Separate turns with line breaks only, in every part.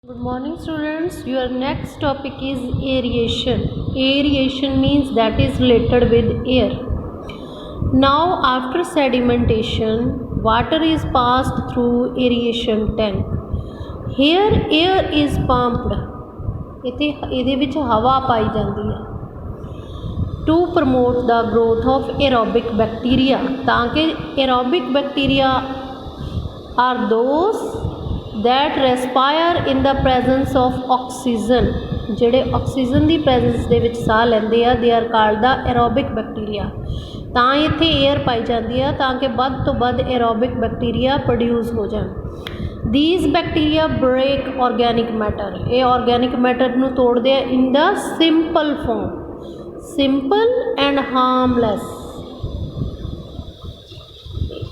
Good morning students. Your next topic is aeration. Aeration means that is related with air. Now after sedimentation, water is passed through aeration tank. Here air is pumped. ਇਹਦੇ ਵਿੱਚ ਹਵਾ ਪਾਈ ਜਾਂਦੀ ਹੈ to promote the growth of aerobic bacteria, ਤਾਂ ਕਿ aerobic bacteria are those that respire in the presence of oxygen. ਜਿਹੜੇ oxygen ਦੀ presence ਦੇ ਵਿੱਚ ਸਾਹ ਲੈਂਦੇ ਆ they are called the aerobic bacteria. ਤਾਂ ਇੱਥੇ 에ਅਰ ਪਾਈ ਜਾਂਦੀ ਆ ਤਾਂ ਕਿ ਵੱਧ ਤੋਂ ਵੱਧ aerobic bacteria ਪ੍ਰੋਡਿਊਸ ਹੋ ਜਾਣ. These bacteria break organic matter. ਇਹ organic matter ਨੂੰ ਤੋੜਦੇ ਆ in the simple form. Simple and harmless.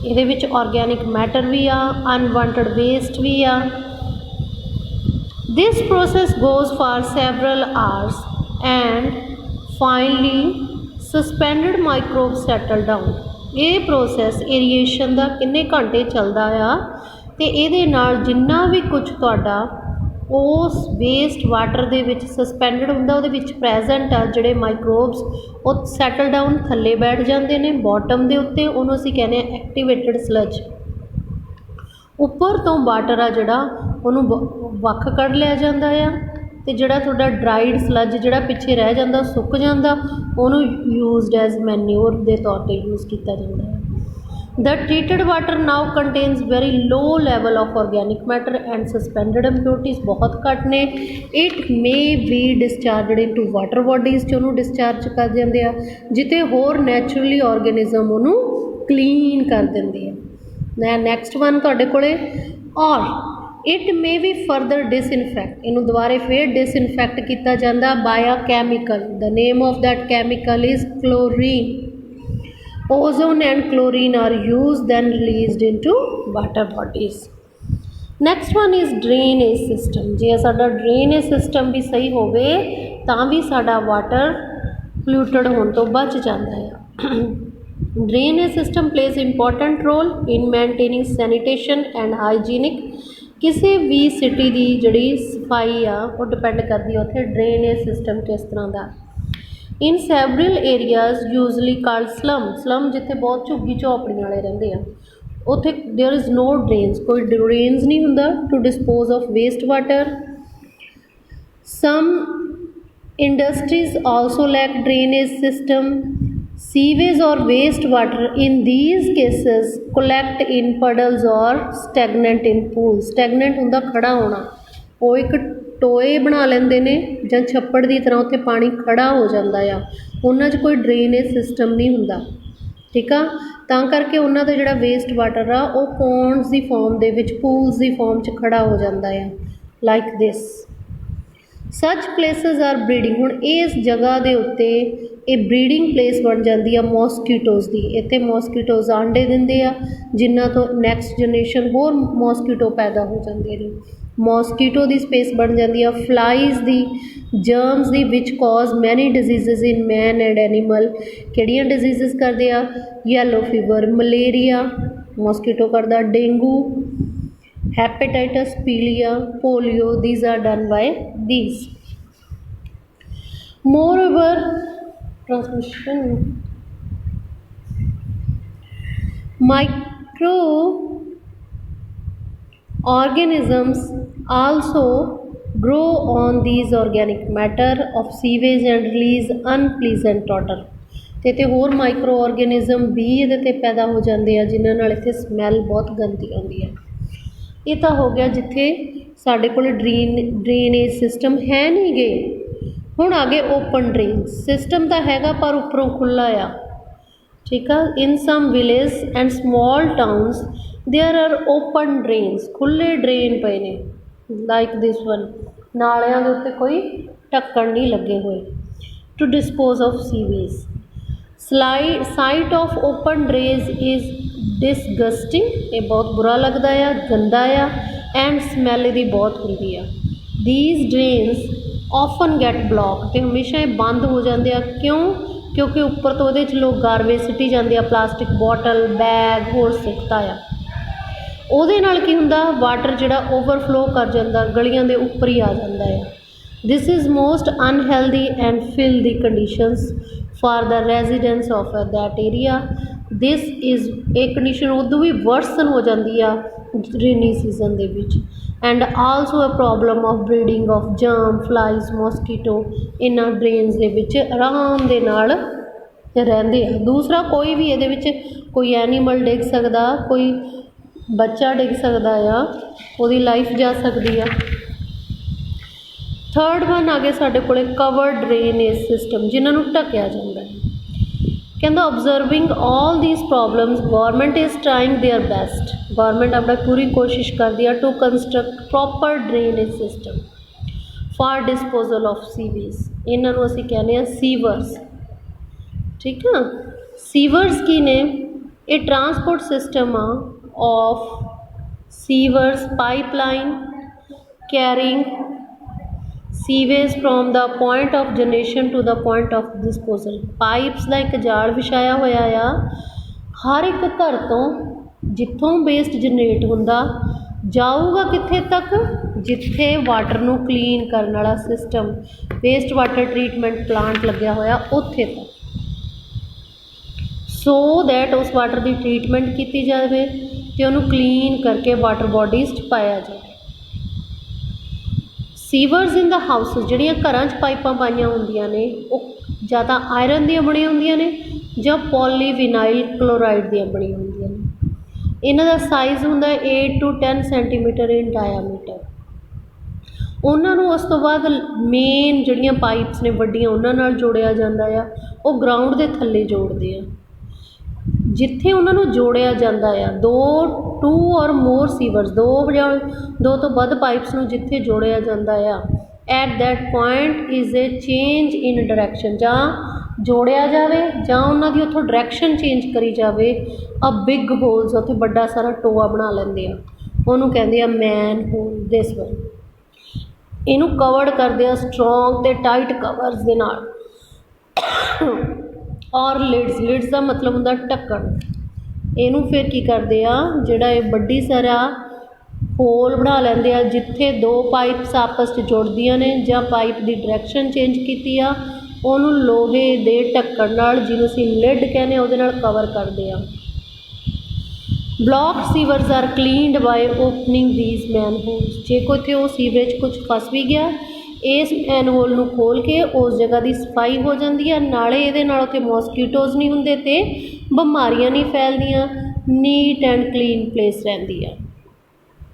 ਇਹਦੇ ਵਿੱਚ ਆਰਗੈਨਿਕ ਮੈਟਰ ਵੀ ਆ, ਅਨਵਾਂਟਡ ਵੇਸਟ ਵੀ ਆ. This process goes for several hours and finally suspended microbes settle down. ਇਹ ਪ੍ਰੋਸੈਸ ਏਰੀਏਸ਼ਨ ਦਾ ਕਿੰਨੇ ਘੰਟੇ ਚੱਲਦਾ ਆ ਅਤੇ ਇਹਦੇ ਨਾਲ ਜਿੰਨਾ ਵੀ ਕੁਝ ਤੁਹਾਡਾ ਉਸ ਵੇਸਟ ਵਾਟਰ ਦੇ ਵਿੱਚ ਸਸਪੈਂਡਡ ਹੁੰਦਾ ਉਹਦੇ ਵਿੱਚ ਪ੍ਰੈਜ਼ੈਂਟ ਆ ਜਿਹੜੇ ਮਾਈਕਰੋਬਸ ਉਹ ਸੈਟਲ ਡਾਊਨ ਥੱਲੇ ਬੈਠ ਜਾਂਦੇ ਨੇ ਬੋਟਮ ਦੇ ਉੱਤੇ, ਉਹਨੂੰ ਅਸੀਂ ਕਹਿੰਦੇ ਹਾਂ ਐਕਟੀਵੇਟਡ ਸਲੱਜ. ਉੱਪਰ ਤੋਂ ਵਾਟਰ ਆ ਜਿਹੜਾ ਉਹਨੂੰ ਵੱਖ ਕੱਢ ਲਿਆ ਜਾਂਦਾ ਆ ਅਤੇ ਜਿਹੜਾ ਤੁਹਾਡਾ ਡਰਾਈਡ ਸਲੱਜ ਜਿਹੜਾ ਪਿੱਛੇ ਰਹਿ ਜਾਂਦਾ ਸੁੱਕ ਜਾਂਦਾ ਉਹਨੂੰ ਯੂਜ਼ਡ ਐਜ਼ ਮੈਨਿਓਰ ਦੇ ਤੌਰ 'ਤੇ ਯੂਜ਼ ਕੀਤਾ ਜਾਂਦਾ ਹੈ. The treated water now contains very low level of organic matter and suspended impurities बहुत घट ने. It may be discharged into water bodies ਚ ਉਹਨੂੰ discharge ਕਰ ਦਿੰਦੇ ਆ ਜਿੱਥੇ ਹੋਰ naturally organism ਉਹਨੂੰ clean ਕਰ ਦਿੰਦੇ ਆ. Next one ਤੁਹਾਡੇ ਕੋਲੇ or it may be further disinfect. ਇਹਨੂੰ ਦੁਬਾਰੇ ਫਿਰ disinfect ਕੀਤਾ ਜਾਂਦਾ by a chemical. The name of that chemical is chlorine. Ozone and chlorine are used then released into water bodies. Next one is drainage system. ਜੇ ਸਾਡਾ drainage system ਵੀ ਸਹੀ ਹੋਵੇ ਤਾਂ ਵੀ ਸਾਡਾ ਵਾਟਰ polluted ਹੋਣ ਤੋਂ ਬਚ ਜਾਂਦਾ ਹੈ. Drainage system plays important role in maintaining sanitation and hygienic. ਕਿਸੇ ਵੀ ਸਿਟੀ ਦੀ ਜਿਹੜੀ ਸਫਾਈ ਆ ਉਹ ਡਿਪੈਂਡ ਕਰਦੀ ਹੈ ਉੱਥੇ drainage system ਕਿਸ ਤਰ੍ਹਾਂ ਦਾ. In several areas usually called slum ਜਿੱਥੇ ਬਹੁਤ ਝੁੱਗੀ ਝੋਪੜੀਆਂ ਵਾਲੇ ਰਹਿੰਦੇ ਆ ਉੱਥੇ there is no drains, ਕੋਈ drains ਨਹੀਂ ਹੁੰਦਾ to dispose of waste water. Some industries also lack drainage system. Sewage or waste water in these cases collect in puddles or stagnant in pools. Stagnant ਹੁੰਦਾ ਖੜਾ ਹੋਣਾ, ਉਹ ਇੱਕ ਟੋਏ ਬਣਾ ਲੈਂਦੇ ਨੇ ਜਾਂ ਛੱਪੜ ਦੀ ਤਰ੍ਹਾਂ ਉੱਥੇ ਪਾਣੀ ਖੜਾ ਹੋ ਜਾਂਦਾ ਆ, ਉਹਨਾਂ 'ਚ ਕੋਈ ਡਰੇਨੇਜ ਸਿਸਟਮ ਨਹੀਂ ਹੁੰਦਾ. ਠੀਕ ਆ, ਤਾਂ ਕਰਕੇ ਉਹਨਾਂ ਦਾ ਜਿਹੜਾ ਵੇਸਟ ਵਾਟਰ ਆ ਉਹ ਪੌਂਡਸ ਦੀ ਫੋਰਮ ਦੇ ਵਿੱਚ ਪੂਲਸ ਦੀ ਫੋਰਮ 'ਚ ਖੜਾ ਹੋ ਜਾਂਦਾ ਆ ਲਾਈਕ ਦਿਸ. ਸੱਚ ਪਲੇਸਿਸ ਆਰ ਬਰੀਡਿੰਗ. ਹੁਣ ਇਸ ਜਗ੍ਹਾ ਦੇ ਉੱਤੇ ਇਹ ਬਰੀਡਿੰਗ ਪਲੇਸ ਬਣ ਜਾਂਦੀ ਆ ਮੋਸਕੀਟੋਜ਼ ਦੀ. ਇੱਥੇ ਮੋਸਕੀਟੋਜ਼ ਆਂਡੇ ਦਿੰਦੇ ਆ ਜਿਨ੍ਹਾਂ ਤੋਂ ਨੈਕਸਟ ਜਨਰੇਸ਼ਨ ਹੋਰ ਮੋਸਕੀਟੋ ਪੈਦਾ ਹੋ ਜਾਂਦੇ ਨੇ. ਮੋਸਕੀਟੋ ਦੀ ਸਪੇਸ ਬਣ ਜਾਂਦੀ ਆ. ਫਲਾਈਜ਼ ਦੀ, ਜਰਮਸ ਦੀ ਵਿਚ cause many diseases in man and animal. ਕਿਹੜੀਆਂ ਡਿਜ਼ੀਜ਼ਸ ਕਰਦੇ ਆ? ਯੈਲੋ ਫੀਵਰ, ਮਲੇਰੀਆ ਮੋਸਕੀਟੋ ਕਰਦਾ, ਡੇਂਗੂ, ਹੈਪੇਟਾਈਟਸ, ਪੀਲੀਆ, polio. these are done by these. Moreover, transmission micro organisms also grow on these organic matter of sewage and release unpleasant odor. ਤੇ ਇੱਥੇ ਹੋਰ micro ਆਰਗੈਨਿਜ਼ਮ ਵੀ ਇਹਦੇ 'ਤੇ ਪੈਦਾ ਹੋ ਜਾਂਦੇ ਆ ਜਿਨ੍ਹਾਂ ਨਾਲ ਇੱਥੇ ਸਮੈਲ ਬਹੁਤ ਗੰਦੀ ਆਉਂਦੀ ਹੈ. ਇਹ ਤਾਂ ਹੋ ਗਿਆ ਜਿੱਥੇ ਸਾਡੇ ਕੋਲ ਡਰੇਨੇਜ ਸਿਸਟਮ ਹੈ ਨਹੀਂ ਗੇ. ਹੁਣ ਆ ਗਏ ਓਪਨ ਡਰੇਨ ਸਿਸਟਮ. ਤਾਂ ਹੈਗਾ ਪਰ ਉੱਪਰੋਂ ਖੁੱਲ੍ਹਾ ਆ. ਠੀਕ ਆ. In some village and small towns there are open drains. ਖੁੱਲ੍ਹੇ ਡਰੇਨ ਪਏ ਨੇ ਲਾਈਕ ਦਿਸ ਵਨ. ਨਾਲਿਆਂ ਦੇ ਉੱਤੇ ਕੋਈ ਢੱਕਣ ਨਹੀਂ ਲੱਗੇ ਹੋਏ to dispose of sewage. Sight of open drains is disgusting. ਇਹ ਬਹੁਤ ਬੁਰਾ ਲੱਗਦਾ ਆ, ਗੰਦਾ ਆ ਐਂਡ ਸਮੈਲ ਇਹਦੀ ਬਹੁਤ ਹੁੰਦੀ ਆ. These drains often get blocked. ਅਤੇ ਹਮੇਸ਼ਾ ਇਹ ਬੰਦ ਹੋ ਜਾਂਦੇ ਆ. ਕਿਉਂ? ਕਿਉਂਕਿ ਉੱਪਰ ਤੋਂ ਉਹਦੇ 'ਚ ਲੋਕ ਗਾਰਬੇਜ ਸਿੱਟੀ ਜਾਂਦੇ ਆ, ਪਲਾਸਟਿਕ ਬੋਟਲ, ਬੈਗ ਹੋਰ ਸਿੱਟਦਾ ਆ. ਉਹਦੇ ਨਾਲ ਕੀ ਹੁੰਦਾ, ਵਾਟਰ ਜਿਹੜਾ ਓਵਰਫਲੋ ਕਰ ਜਾਂਦਾ, ਗਲੀਆਂ ਦੇ ਉੱਪਰ ਹੀ ਆ ਜਾਂਦਾ ਆ। This is most unhealthy and filthy conditions for the residence of that area. This is, ਇਹ ਕੰਡੀਸ਼ਨ ਉਦੋਂ ਵੀ ਵਰਸਨ ਹੋ ਜਾਂਦੀ ਆ ਰੇਨੀ ਸੀਜ਼ਨ ਦੇ ਵਿੱਚ। And also a problem of breeding of germ, flies, mosquito ਇਹਨਾਂ ਡਰੇਨਸ ਦੇ ਵਿੱਚ ਆਰਾਮ ਦੇ ਨਾਲ ਰਹਿੰਦੇ ਆ। ਦੂਸਰਾ, ਕੋਈ ਵੀ ਇਹਦੇ ਵਿੱਚ ਕੋਈ ਐਨੀਮਲ ਡਿੱਗ ਸਕਦਾ, ਕੋਈ ਬੱਚਾ ਡਿੱਗ ਸਕਦਾ ਆ, ਉਹਦੀ ਲਾਈਫ ਜਾ ਸਕਦੀ ਆ। ਥਰਡ ਵਨ ਆ ਗਏ ਸਾਡੇ ਕੋਲ ਕਵਰਡ ਡਰੇਨੇਜ ਸਿਸਟਮ, ਜਿਨ੍ਹਾਂ ਨੂੰ ਢੱਕਿਆ ਜਾਂਦਾ ਹੈ। ਕਹਿੰਦਾ observing all these problems government is trying their best. Government ਆਪਣਾ ਪੂਰੀ ਕੋਸ਼ਿਸ਼ ਕਰਦੀ ਆ to construct proper drainage system for disposal of sewage. ਇਹਨਾਂ ਨੂੰ ਅਸੀਂ ਕਹਿੰਦੇ ਹਾਂ ਸੀਵਰਸ, ਠੀਕ ਆ। ਸੀਵਰਸ ਕੀ ਨੇ? ਇਹ ਟਰਾਂਸਪੋਰਟ ਸਿਸਟਮ ਆ of sewers pipeline carrying sewage from the point of generation to the point of disposal। Pipes ਦਾ ਇੱਕ ਜਾਲ ਵਿਛਾਇਆ ਹੋਇਆ ਆ, ਹਰ ਇੱਕ ਘਰ ਤੋਂ ਜਿੱਥੋਂ ਵੇਸਟ ਜਨਰੇਟ ਹੁੰਦਾ ਜਾਊਗਾ ਕਿੱਥੇ ਤੱਕ, ਜਿੱਥੇ ਵਾਟਰ ਨੂੰ ਕਲੀਨ ਕਰਨ ਵਾਲਾ system, waste water treatment plant ਲੱਗਿਆ ਹੋਇਆ, ਉੱਥੇ ਤੱਕ, ਸੋ ਦੈਟ ਉਸ ਵਾਟਰ ਦੀ ਟਰੀਟਮੈਂਟ ਕੀਤੀ ਜਾਵੇ ਅਤੇ ਉਹਨੂੰ ਕਲੀਨ ਕਰਕੇ ਵਾਟਰ ਬੋਡੀਜ਼ 'ਚ ਪਾਇਆ ਜਾਵੇ। ਸੀਵਰਸ ਇਨ ਦਾ ਹਾਊਸਿਸ, ਜਿਹੜੀਆਂ ਘਰਾਂ 'ਚ ਪਾਈਪਾਂ ਪਾਈਆਂ ਹੁੰਦੀਆਂ ਨੇ, ਉਹ ਜਾਂ ਤਾਂ ਆਇਰਨ ਦੀਆਂ ਬਣੀਆਂ ਹੁੰਦੀਆਂ ਨੇ ਜਾਂ ਪੋਲੀਵਿਨਾਈਲ ਕਲੋਰਾਈਡ ਦੀਆਂ ਬਣੀਆਂ ਹੁੰਦੀਆਂ ਨੇ। ਇਹਨਾਂ ਦਾ ਸਾਈਜ਼ ਹੁੰਦਾ 8 to 10 ਸੈਂਟੀਮੀਟਰ ਇਨ ਡਾਇਆਮੀਟਰ। ਉਹਨਾਂ ਨੂੰ ਉਸ ਤੋਂ ਬਾਅਦ ਮੇਨ ਜਿਹੜੀਆਂ ਪਾਈਪਸ ਨੇ ਵੱਡੀਆਂ, ਉਹਨਾਂ ਨਾਲ ਜੋੜਿਆ ਜਾਂਦਾ ਆ। ਉਹ ਗਰਾਊਂਡ ਦੇ ਥੱਲੇ ਜੋੜਦੇ ਆ। ਜਿੱਥੇ ਉਹਨਾਂ ਨੂੰ ਜੋੜਿਆ ਜਾਂਦਾ ਆ, ਟੂ ਔਰ ਮੋਰ ਸੀਵਰਸ, ਦੋ ਤੋਂ ਵੱਧ ਪਾਈਪਸ ਨੂੰ ਜਿੱਥੇ ਜੋੜਿਆ ਜਾਂਦਾ ਆ, at that point is a change in direction, ਜਾਂ ਜੋੜਿਆ ਜਾਵੇ ਜਾਂ ਉਹਨਾਂ ਦੀ ਉੱਥੋਂ ਡਾਇਰੈਕਸ਼ਨ ਚੇਂਜ ਕਰੀ ਜਾਵੇ। ਅ ਬਿਗ ਹੋਲਸ, ਉੱਥੇ ਵੱਡਾ ਸਾਰਾ ਟੋਆ ਬਣਾ ਲੈਂਦੇ ਆ, ਉਹਨੂੰ ਕਹਿੰਦੇ ਆ ਮੈਨ ਹੋਲ। ਦਿਸ ਵਨ, ਇਹਨੂੰ ਕਵਰਡ ਕਰਦੇ ਆ ਸਟਰੋਂਗ ਅਤੇ ਟਾਈਟ ਕਵਰਸ ਦੇ ਨਾਲ। ਔਰ ਲਿਡਸ ਦਾ ਮਤਲਬ ਹੁੰਦਾ ਢੱਕਣ। ਇਹਨੂੰ ਫਿਰ ਕੀ ਕਰਦੇ ਆ, ਜਿਹੜਾ ਇਹ ਵੱਡੀ ਸਾਰਾ ਹੋਲ ਬਣਾ ਲੈਂਦੇ ਆ, ਜਿੱਥੇ ਦੋ ਪਾਈਪਸ ਆਪਸ 'ਚ ਜੁੜਦੀਆਂ ਨੇ ਜਾਂ ਪਾਈਪ ਦੀ ਡਾਇਰੈਕਸ਼ਨ ਚੇਂਜ ਕੀਤੀ ਆ, ਉਹਨੂੰ ਲੋਹੇ ਦੇ ਢੱਕਣ ਨਾਲ, ਜਿਹਨੂੰ ਅਸੀਂ ਲਿਡ ਕਹਿੰਦੇ ਆ, ਉਹਦੇ ਨਾਲ ਕਵਰ ਕਰਦੇ ਆ। Block sewers are cleaned by opening these manholes. ਜੇ ਕੋਈ ਇੱਥੇ ਉਹ ਸੀਵਰੇਜ ਕੁਝ ਫਸ ਵੀ ਗਿਆ, ਇਸ ਮੈਨ ਹੋਲ ਨੂੰ ਖੋਲ੍ਹ ਕੇ ਉਸ ਜਗ੍ਹਾ ਦੀ ਸਫਾਈ ਹੋ ਜਾਂਦੀ ਹੈ। ਨਾਲੇ ਇਹਦੇ ਨਾਲ ਉੱਥੇ ਮੋਸਕੀਟੋਜ਼ ਨਹੀਂ ਹੁੰਦੇ ਅਤੇ ਬਿਮਾਰੀਆਂ ਨਹੀਂ ਫੈਲਦੀਆਂ, ਨੀਟ ਐਂਡ ਕਲੀਨ ਪਲੇਸ ਰਹਿੰਦੀ ਆ।